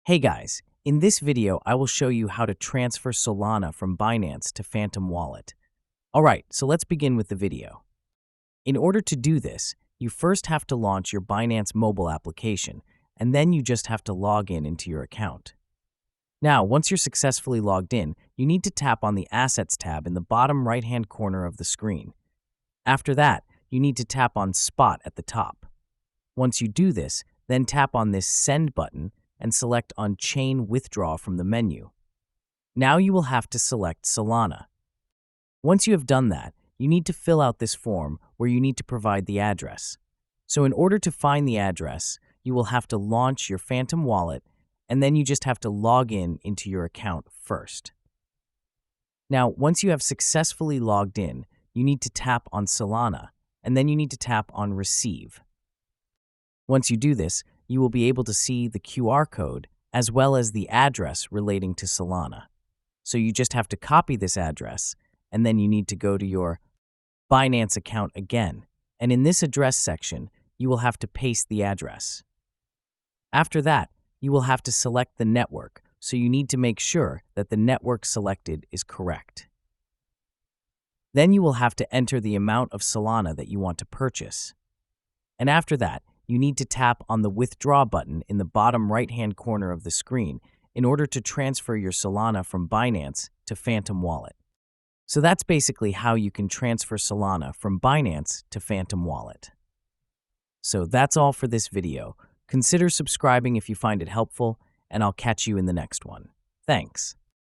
Hey guys, in this video I will show you how to transfer Solana from Binance to Phantom Wallet. Alright, so let's begin with the video. In order to do this, you first have to launch your Binance mobile application, and then you just have to log in into your account. Now, once you're successfully logged in, you need to tap on the Assets tab in the bottom right-hand corner of the screen. After that, you need to tap on Spot at the top. Once you do this, then tap on this Send button and select on Chain Withdraw from the menu. Now you will have to select Solana. Once you have done that, you need to fill out this form where you need to provide the address. So in order to find the address, you will have to launch your Phantom Wallet, and then you just have to log in into your account first. Now, once you have successfully logged in, you need to tap on Solana, and then you need to tap on Receive. Once you do this, you will be able to see the QR code as well as the address relating to Solana. So you just have to copy this address, and then you need to go to your Binance account again. And in this address section, you will have to paste the address. After that, you will have to select the network, so you need to make sure that the network selected is correct. Then you will have to enter the amount of Solana that you want to purchase. And after that, you need to tap on the Withdraw button in the bottom right-hand corner of the screen in order to transfer your Solana from Binance to Phantom Wallet. So that's basically how you can transfer Solana from Binance to Phantom Wallet. So that's all for this video. Consider subscribing if you find it helpful, and I'll catch you in the next one. Thanks.